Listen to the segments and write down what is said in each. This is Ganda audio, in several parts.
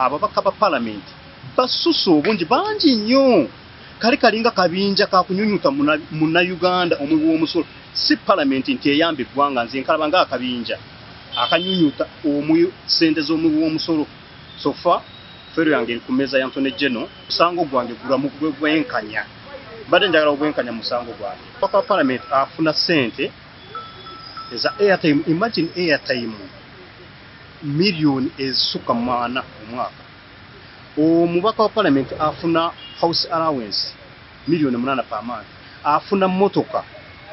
ababaka ba parliament basusse obungi bangi nnyo kali kalinga kabinja kakunyunyuta muna Uganda omwe w'omusolo si parliament nti eyambe eggwanga nze nkalaba nga akabinja akanyunyuta omwe sente z'omwe w'omusolo sofa fero yange eri ku mmeeza ya Ntone General musango gwange gulamu gwenkanya badde njagala ogwenkanya musango gwange paka parliament afuna sente eza airtime. Imagine airtime million ezisuka mana omwaka. Omubaka wa parliament afuna house allowance million 8 per month, afuna motoka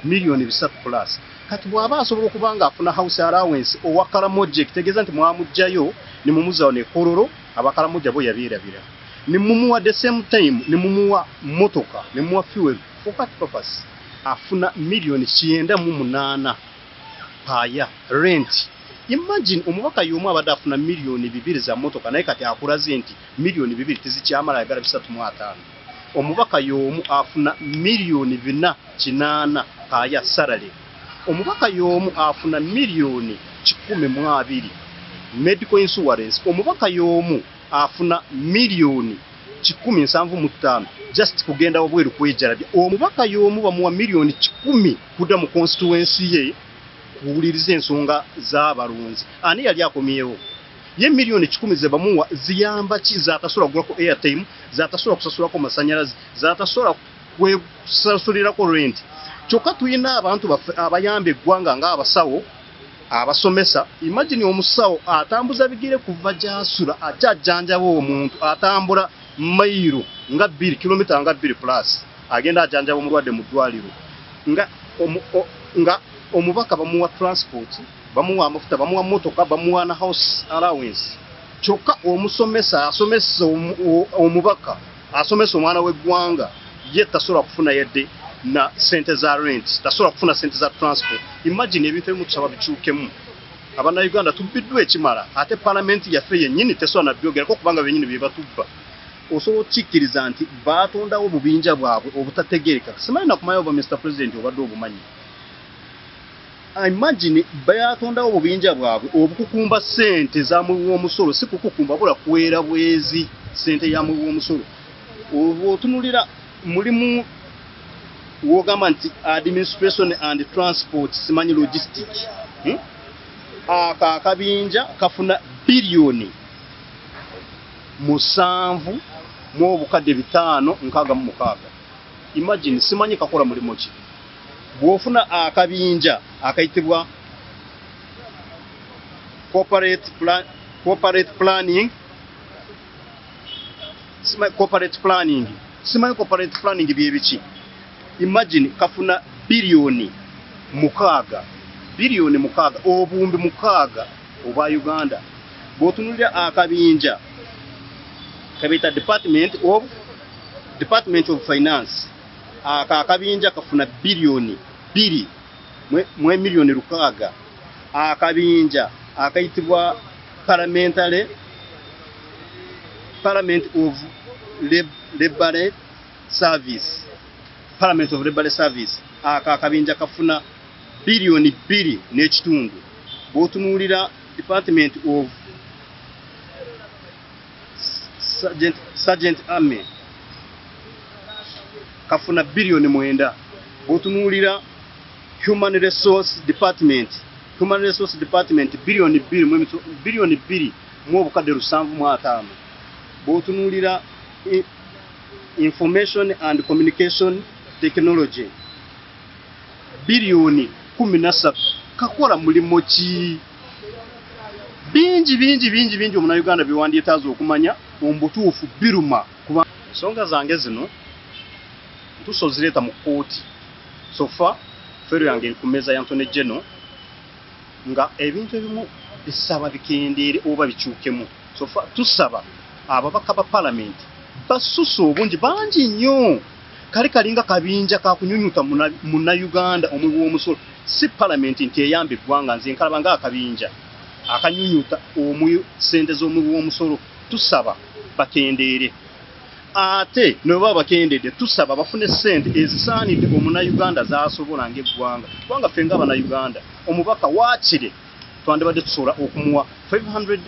million 3 plus. Kati bwaba asobola okubanga afuna house allowance owakalamoje kitegeeza nti mwamujjayo ni mumuzawo ne kororo abakalamoje bo yabirabira ni mumuwa the same time ni mumuwa motoka ni mumuwa fuel for what purpose. Afuna million 98 paya rent. Imagine omubaka yomu abadde afuna million 2 za motoka naye kati akulaze nti million 2 tizikyamala yagala 35. Omubaka yomu afuna million 4 paya salary. Omubaka yomu afuna million 12 medical insurance. Omubaka yomu afuna million 175 just kugenda obweru kwejarabya. Omubaka yomu bamuwa million 10 kudda mu constituency ye kuwuliriza ensonga z'abalunzi. Ani yali akomyewo ye million 10 ze bamuwa ziyamba ki? Zatasobola kugulako airtime, zatasobola kusasulako masanyalazi, zatasobola kwesasulirako rent. Kyokka tulina abantu abayamba eggwanga nga abasawo abasomesa. Imagine omusawo atambuza bigire kuva gy'asula ajjanjaba omuntu atambula mailo nga 2 kilomita nga 2 plus agenda ajjanjaba omulwadde mu ddwaliro nga omubaka bamuwa transport, bamuwa amafuta, bamuwa motoka, bamuwa na house allowance. Kyokka omusomesa asomesa omubaka asomesa omwana w'eggwanga ye tasobola kufuna yedde na sente za rent, tasobola kufuna sente za transport. Imagine ebintu ebimu tusaba bikyukemu. Abana Uganda tubiddwa ekimala ate parliament yaffe yennyini tesobola nabyogerako kubanga bennyini bye batubba. Osobola okikkiriza nti baatondawo obubinja bwabwe obutategeereka. Simanyi nakumanyi oba Mr. President obadde obumanyi. Imagine bayatondawo obubinja bwabwe obukukumba sente za muwomusolo si kukukumba bula kuwera bwezi sente ya muwomusolo. Otunulira mulimu wogamba nti administration and transport simanyi logistic. Akabinja kafuna billion 7 mu obukadde 566. Imagine simanyi kakola mulimo ki. Bwofuna akabinja akayitibwa corporate planning. Simanyi corporate planning byebiki. Imagine kafuna billion 6 obumbi 6 oba Uganda. Bwotunulira akabinja kabita Department of Finance akabinja kafuna billion 2 mu million 6. Akabinja akayitibwa Parliament of Labor Service akabinja kafuna billion 2 n'ekitundu. Bwotunulira Department of Sergeant Army kafuna billion 9. Bwotunulira Human Resource Department billion 2 mu obukadde 705. Bwotunulira Information and Communication Technology billion 13. Kakola mulimo ki? Bingi omuna Uganda biwandyetaaza okumanya ombutuufu biruma kuba nsonga zange zino tusozireeta mu kooti. Sofa fero yange eri ku mmeeza ya Ntone General nga ebintu ebimu bisaba bikendeere oba bikyukemu. Sofa tusaba ababaka ba parliament basusse obungi bangi nnyo kali kalinga kabinja kakunyunyuta muna Uganda omwe w'omusolo si parliament nti eyambe eggwanga nze nkalaba nga akabinja akanyunyuta omwe sente z'omwe w'omusolo. Tusaba bakendeere ate ne baba bakendedde tusaba bafune sente ezisaanidde omuna Uganda z'asobola ng'eggwanga kubanga ffe nga bana Uganda omubaka waakire twandibadde tusobola okumuwa 500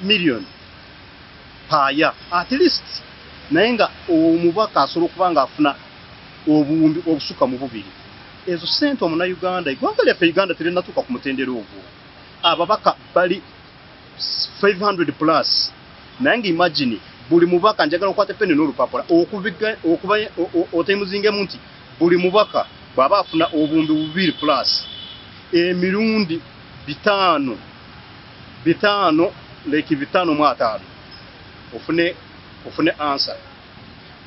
million paaya at least naye nga omubaka asobola okuba nga afuna obuwumbi obusuka mu bubiri ezo sente omunnayuganda eggwanga lyaffe Uganda terinatuuka ku mutendera ogwo ababaka bali 500 plus naye nga imagine buli mubaka njagala okwata pene n'olupapula okuba otemuzingemu nti buli mubaka bw'aba afuna obuwumbi bubiri plus emirundi bitaano leki 5 ofune answer.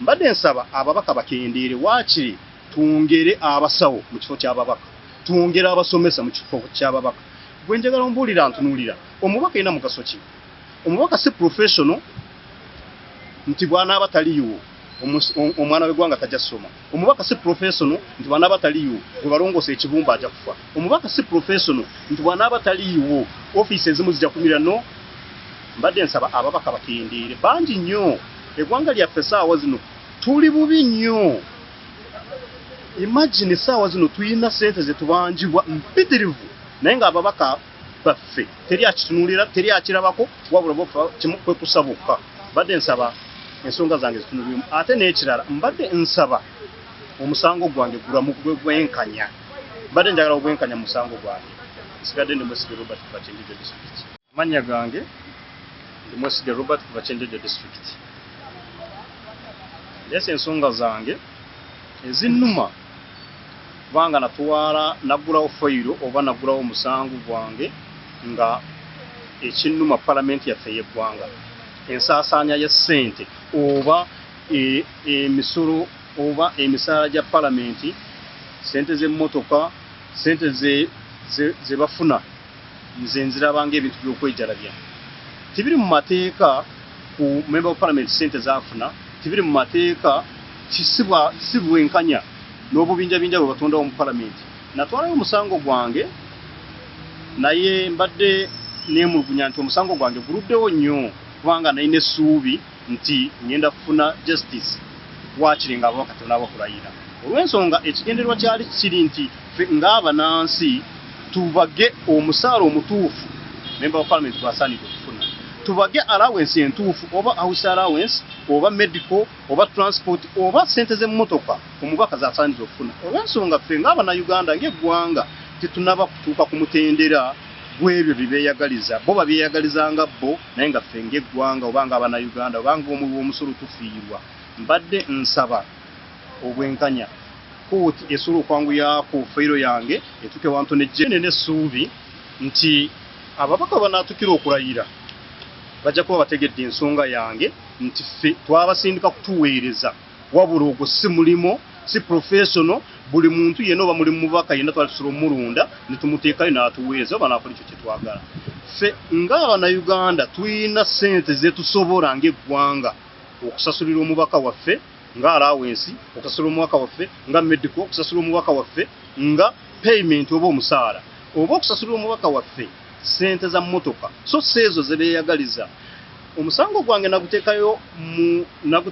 Mbadde nsaba ababaka bakendeere waakiri twongere abasawo mu kifo ky'ababaka twongere abasomesa mu kifo ky'ababaka gwe njagala ombuulira ntunuulira omubaka ina mugaso ki omubaka si professional nti bw'anaaba taliyo omwana w'eggwanga tajja ssoma omubaka si professional nti bw'anaaba taliyo bwe balongoosa ekibumba ajja kufa omubaka si professional nti bw'anaaba taliyo ofiisi ezimu zijja kumira no. Mbadde nsaba ababaka bakendeere bangi nnyo eggwanga lyaffe saawa zino tuli bubi nnyo. Imagine saawa zino tuyina sente ze tubanjibwa mpitirivu naye nga ababaka baffe teri akitunuulira teri akirabako wabula bofa kimu kwe kusabukka. Mbadde nsaba ensonga zange zitunuuliremu ate n'ekirala mbadde nsaba omusango gwange gulamu gwenkanya mbadde njagala ogwenkanya musango gwange nsigadde ndi Mwesige Robert kuva Kyendejje district. Amannya gange ndi Mwesige Robert kuva Kyendejje district. Lese ensonga zange ezinnuma kubanga natwala naggulawo fayiro oba naggulawo omusango gwange nga ekinnuma palamenti yaffe y'eggwanga ensaasaanya ya ssente oba emisolo oba emisaala gya palamenti ssente z'emmotoka ssente ze bafuna nze nzirabanga ebintu by'okwejalabya tibiri mu mateeka ku member of parliament ssente zafuna tibiri mu mateeka si bwenkanya n'obubinjabinja bwe batondawo mu palamenti. Natwalayo omusango gwange naye mbadde neemulugunya nti omusango gwange guluddewo nnyo kubanga nalina essuubi nti ngenda kufuna justice waakiri nga ababaka tebanaba kulayira. Olw'ensonga ekigendererwa kyali kiri nti ffe ng'abanansi tubage omusaala omutuufu member of parliament gwasaanidde okufuna tubage allowance entuufu oba house allowance oba medical oba transport oba sente z'emmotoka omubaka zasaanidde okufuna. Olw'ensonga ffe ng'abannayuganda ng'eggwanga tetunaba kutuuka ku mutendera gw'ebyo bye beeyagaliza bo babyeyagalizanga bo naye nga ffe ng'eggwanga oba ng'abannayuganda oba ng'omuwi w'omusolo tufiirwa. Mbadde nsaba obwenkanya kooti esobola okwanguyaako fayiro yange etuuke wantu nejje n'essuubi nti ababaka banaatukira okulayira bajja kuba bategedde ensonga yange nti ffe twabasindika kutuweereza wabula ogwo si mulimo si professional buli muntu yenna oba mulimu mubaka yenna twali tusobola omulonda ne tumuteekayo n'atuweereza oba n'akola ekyo kye twagala. Ffe ng'abannayuganda tulina ssente ze tusobola ng'eggwanga okusasulira omubaka waffe nga allowance okusasula omubaka waffe nga medical okusasula omubaka waffe nga payment oba omusaala oba okusasula omubaka waffe sente za mmotoka so seezo ze beeyagaliza. Omusango gwange naguteekayo mu naku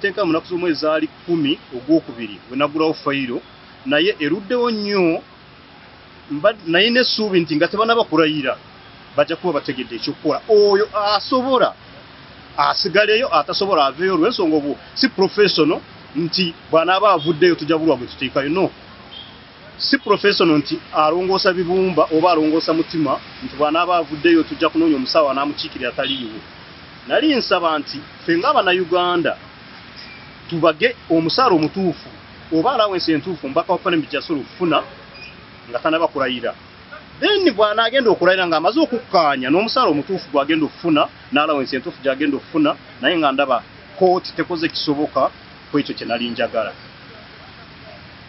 z'omwezi zaali 10 ogwokubiri we naggulawo fayiro naye eruddewo nnyo naye n'essuubi nti nga tebanaba kulayira bajja kuba bategedde ekyokukola oyo asobola asigaleyo atasobola aveeyo olw'ensonga obwo si professional nti bw'anaaba avuddeyo tujja bulwa bwe tuteekayo no si professional nti alongoosa bibumba oba alongoosa mutima nti bw'anaaba avuddeyo tujja kunoonya omusawo anaamukiikirira taliiwo. Nali nsaba nti ffe ng'abannayuganda tubage omusaala omutuufu oba allowance entuufu omubaka wa palamenti gy'asobola okufuna nga tanaba kulayira then bw'anaagenda okulayira ng'amaze okukkaanya n'omusaala omutuufu gw'agenda okufuna n'allowance entuufu gy'agenda okufuna naye nga ndaba kooti tekoze kisoboka ku ekyo kye nali njagala.